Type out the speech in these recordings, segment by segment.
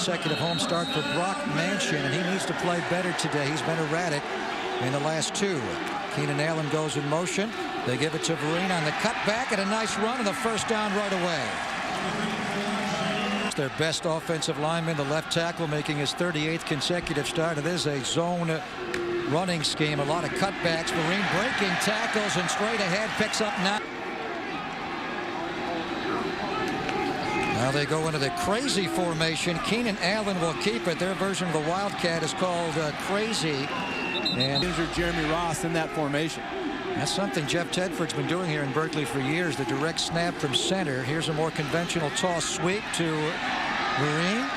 consecutive home start for Brock Mansion, and he needs to play better today. He's been erratic in the last two. Keenan Allen goes in motion. They give it to Vereen on the cutback, and a nice run, and the first down right away. Their best offensive lineman, the left tackle, making his 38th consecutive start. It is a zone running scheme, a lot of cutbacks. Vereen breaking tackles and straight ahead picks up 9. Now they go into the crazy formation. Keenan Allen will keep it. Their version of the Wildcat is called crazy. And injured Jeremy Ross in that formation. That's something Jeff Tedford's been doing here in Berkeley for years. The direct snap from center. Here's a more conventional toss sweep to Vereen.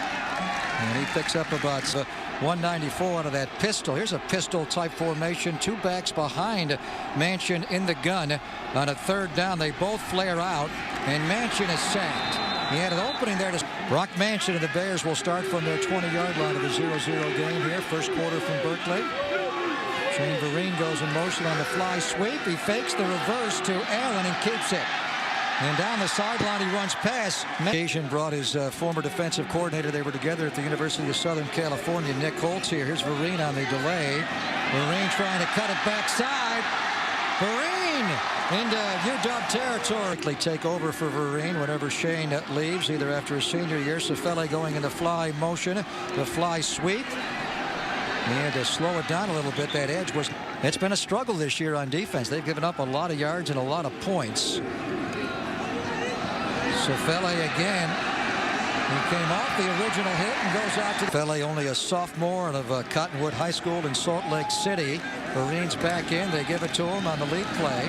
And he picks up about 194 out of that pistol. Here's a pistol type formation. Two backs behind Mansion in the gun. On a third down, they both flare out, and Mansion is sacked. He had an opening there to Brock Mansion, and the Bears will start from their 20-yard line of the 0-0 game here. First quarter from Berkeley. Shane Vereen goes in motion on the fly sweep. He fakes the reverse to Allen and keeps it. And down the sideline he runs past. Asian brought his former defensive coordinator. They were together at the University of Southern California. Nick Holtz here. Here's Vereen on the delay. Vereen trying to cut it backside. Vereen into UW territory. Take over for Vereen whenever Shane leaves, either after his senior year. Sefele going in the fly motion. The fly sweep. He had to slow it down a little bit. That edge was. It's been a struggle this year on defense. They've given up a lot of yards and a lot of points. Sefele again. He came off the original hit and goes out to Sefele, only a sophomore of Cottonwood High School in Salt Lake City. Vereen's back in. They give it to him on the lead play.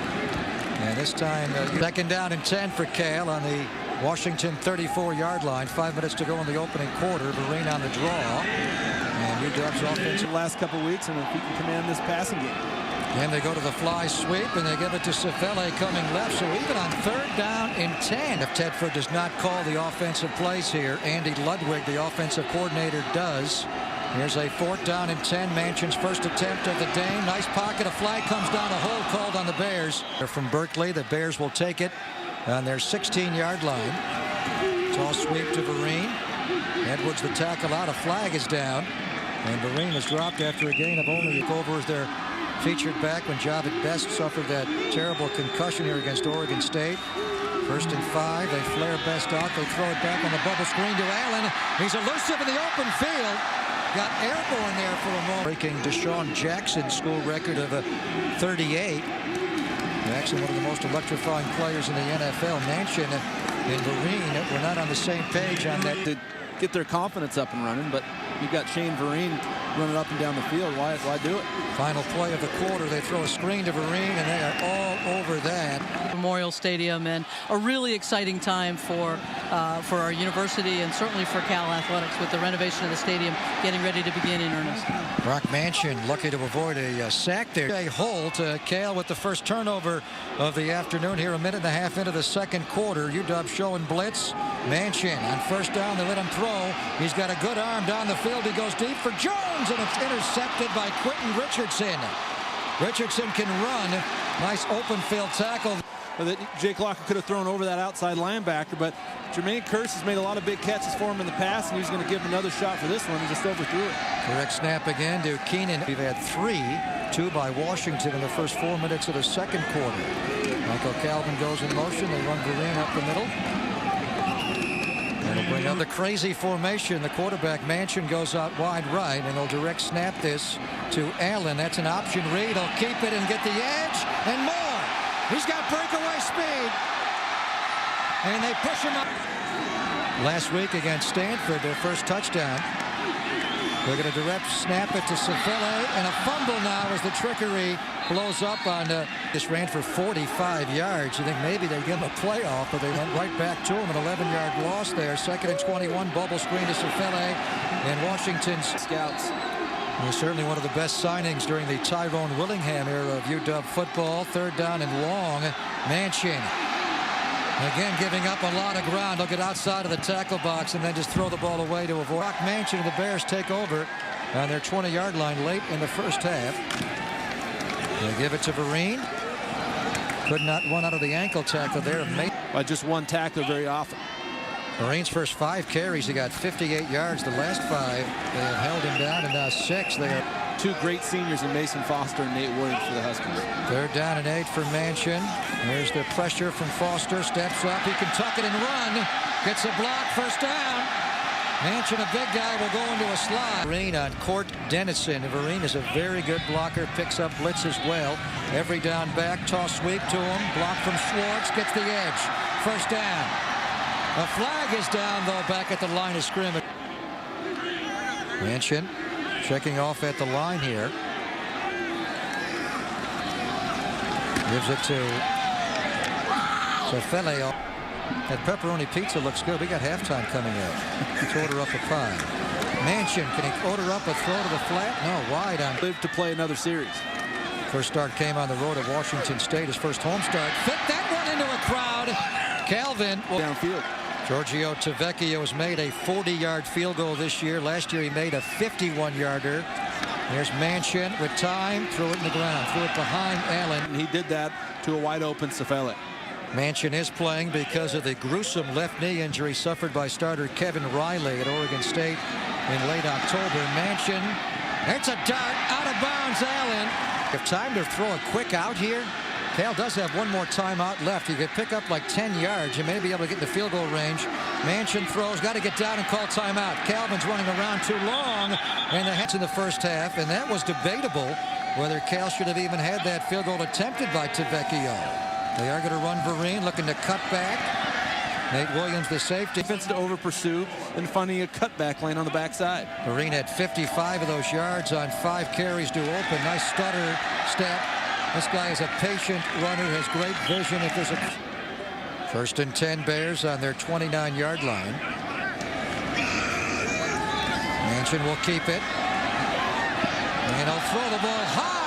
And this time, second down and 10 for Cal on the Washington 34-yard line. 5 minutes to go in the opening quarter. Vereen on the draw. And UW's offense the last couple weeks, and if he can command this passing game. And they go to the fly sweep, and they give it to Sefele coming left. So even on third down and 10, if Tedford does not call the offensive plays here, Andy Ludwig, the offensive coordinator, does. Here's a fourth down and 10. Mansion's first attempt of the day. Nice pocket. A flag comes down. A hold called on the Bears. They're from Berkeley. The Bears will take it on their 16-yard line. Toss sweep to Vereen. Edwards the tackle out. A flag is down. And Vereen was dropped after a gain of only over as their featured back when Javid Best suffered that terrible concussion here against Oregon State. First and 5. They flare Best out. They throw it back on the bubble screen to Allen. He's elusive in the open field. Got airborne there for a moment. Breaking Deshaun Jackson's school record of 38. Jackson, one of the most electrifying players in the NFL. Mansion and Vereen were not on the same page on that. To get their confidence up and running, but you've got Shane Vereen running up and down the field. Why do it? Final play of the quarter. They throw a screen to Vereen, and they are all over that. Memorial Stadium, and a really exciting time for our university and certainly for Cal Athletics with the renovation of the stadium getting ready to begin in earnest. Brock Mansion lucky to avoid a sack there. A hold to Cal with the first turnover of the afternoon here, a minute and a half into the second quarter. UW showing blitz. Mansion on first down. They let him throw. He's got a good arm down the field. He goes deep for Jones, and it's intercepted by Quentin Richardson. Richardson can run. Nice open field tackle. That Jake Locker could have thrown over that outside linebacker, but Jermaine Kearse has made a lot of big catches for him in the past, and he's going to give him another shot for this one and just overthrew it. Correct snap again to Keenan. We've had 2 by Washington in the first 4 minutes of the second quarter. Michael Calvin goes in motion. They run Vereen up the middle. That'll bring up the crazy formation. The quarterback Mansion goes out wide right, and they'll direct snap this to Allen. That's an option read. He'll keep it and get the edge and more. He's got breakaway speed, and they push him up. Last week against Stanford, their first touchdown. They're going to direct snap it to Sefele, and a fumble now as the trickery blows up on this ran for 45 yards. You think maybe they'd give him a playoff, but they went right back to him. An 11-yard loss there. Second and 21, bubble screen to Sefele, and Washington's scouts. He's certainly one of the best signings during the Tyrone Willingham era of UW football. Third down and long. Mansion again giving up a lot of ground. They'll get outside of the tackle box and then just throw the ball away to avoid. Brock Mansion and the Bears take over on their 20-yard line late in the first half. They give it to Vereen. Could not run out of the ankle tackle there. By just one tackler very often. Marine's first 5 carries, he got 58 yards. The last 5, they have held him down, and now 6. They are 2 great seniors in Mason Foster and Nate Williams for the Huskies. 3rd down and 8 for Mansion. There's the pressure from Foster. Steps up. He can tuck it and run. Gets a block. 1st down. Mansion, a big guy, will go into a slide. Vereen on Court Dennison. Vereen is a very good blocker. Picks up blitz as well. Every down back. Toss sweep to him. Block from Schwartz. Gets the edge. 1st down. A flag is down, though, back at the line of scrimmage. Mansion checking off at the line here. Gives it to Sofele. That pepperoni pizza looks good. We got halftime coming up. Let's order up a pie. Mansion, can he order up a throw to the flat? No, wide on. Live to play another series. First start came on the road at Washington State. His first home start. Fit that one into a crowd. Calvin. Downfield. Giorgio Tavecchio has made a 40-yard field goal this year. Last year he made a 51-yarder. There's Mansion with time. Threw it in the ground. Threw it behind Allen. And he did that to a wide-open Sofele. Mansion is playing because of the gruesome left knee injury suffered by starter Kevin Riley at Oregon State in late October. Mansion, it's a dart out of bounds. Allen. If time to throw a quick out here. Cal does have one more timeout left. He could pick up like 10 yards. You may be able to get in the field goal range. Mansion throws, got to get down and call timeout. Calvin's running around too long, and the hits in the first half, and that was debatable whether Cal should have even had that field goal attempted by Tavecchio. They are going to run Vereen, looking to cut back. Nate Williams, the safety. Defense to over pursue and finding a cutback lane on the backside. Vereen had 55 of those yards on 5 carries to open. Nice stutter step. This guy is a patient runner, has great vision. If there's a 1st and 10 Bears on their 29-yard line. Mansion will keep it. And he'll throw the ball high.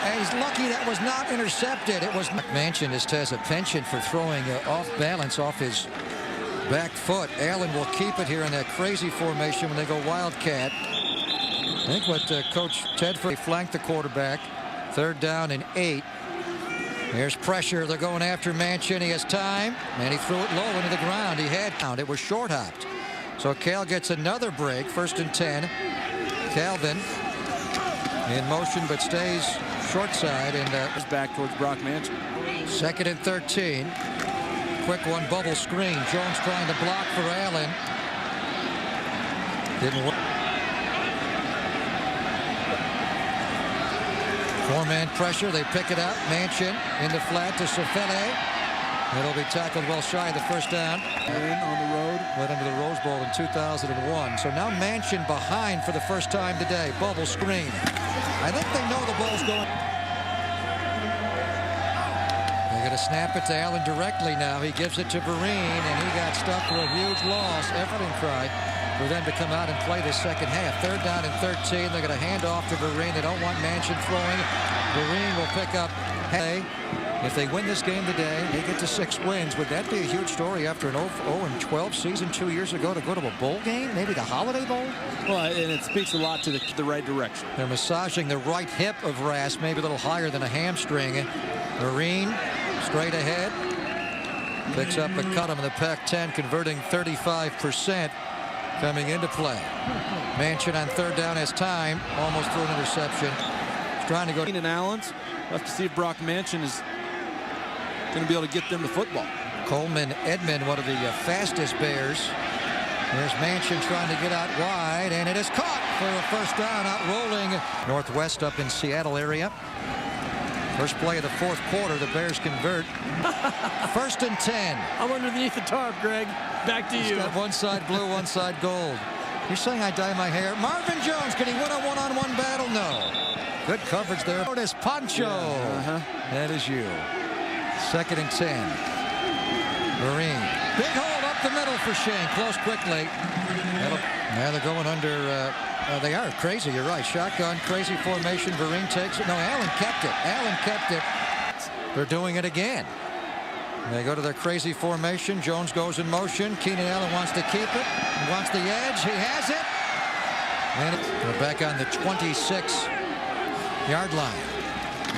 And he's lucky that was not intercepted. It was Mansion just has a penchant for throwing off balance off his back foot. Allen will keep it here in that crazy formation when they go Wildcat. I think what Coach Tedford flanked the quarterback. 3rd down and 8. There's pressure. They're going after Mansion. He has time, and he threw it low into the ground. He had count. It was short hopped. So Cal gets another break. 1st and 10. Calvin in motion, but stays short side and is back towards Brock Mansion. 2nd and 13. Quick one, bubble screen. Jones trying to block for Allen. Didn't work. 4-man pressure. They pick it up. Mansion in the flat to Sofele. It'll be tackled well shy of the 1st down. In on the road. Led him to the Rose Bowl in 2001. So now Mansion behind for the first time today. Bubble screen. I think they know the ball's going. They're going to snap it to Allen directly now. He gives it to Vereen, and he got stuck for a huge loss. Everton cried for them to come out and play the second half. 3rd down and 13. They're going to hand off to Vereen. They don't want Mansion throwing. Vereen will pick up. Hey, if they win this game today, they get to 6 wins. Would that be a huge story after an 0-12 season 2 years ago to go to a bowl game? Maybe the Holiday Bowl? Well, and it speaks a lot to the right direction. They're massaging the right hip of Rass, maybe a little higher than a hamstring. Vereen straight ahead. Picks up a cut in the Pac-10, converting 35% coming into play. Mansion on 3rd down has time. Almost threw an interception. He's trying to go. And Allen's. We'll have to see if Brock Mansion is going to be able to get them the football. Coleman Edmond, one of the fastest Bears. There's Mansion trying to get out wide, and it is caught for a 1st down, out rolling. Northwest up in Seattle area. First play of the 4th quarter, the Bears convert. 1st and 10. I'm underneath the tarp, Greg. Back to you. He's got one side blue, one side gold. You're saying I dye my hair? Marvin Jones, can he win a one-on-one battle? No. Good coverage there. Notice Pancho. That is you. 2nd and 10. Vereen. Big hold up the middle for Shane. Close quickly. Now they're going under. They are crazy. You're right. Shotgun, crazy formation. Vereen takes it. No, Allen kept it. Allen kept it. They're doing it again. They go to their crazy formation. Jones goes in motion. Keenan Allen wants to keep it. He wants the edge. He has it. And they're back on the 26-yard line.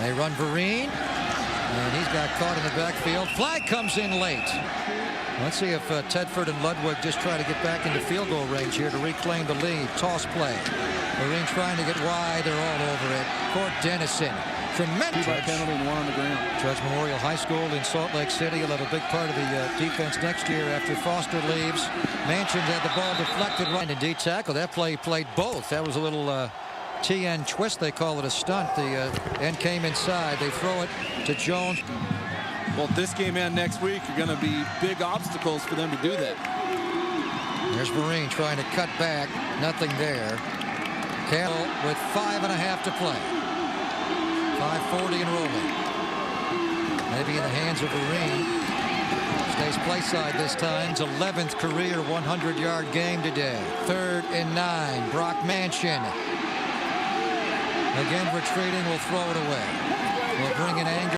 They run Vereen. And he's got caught in the backfield. Flag comes in late. Let's see if Tedford and Ludwig just try to get back into field goal range here to reclaim the lead. Toss play. Marine trying to get wide. They're all over it. Court Dennison. Tremendous. 2 by penalty and 1 on the ground. Judge Memorial High School in Salt Lake City will have a big part of the defense next year after Foster leaves. Manchin had the ball deflected right in D tackle. That play played both. That was a little TN twist. They call it a stunt. The end came inside. They throw it to Jones. Well, this game and next week are going to be big obstacles for them to do that. There's Marine trying to cut back. Nothing there. Carroll with 5.5 to play. 5:40 and rolling. Maybe in the hands of Marine. Stays play side this time. It's 11th career 100-yard game today. 3rd and 9. Brock Manchin. Again retreating. Will throw it away. Will bring in anger.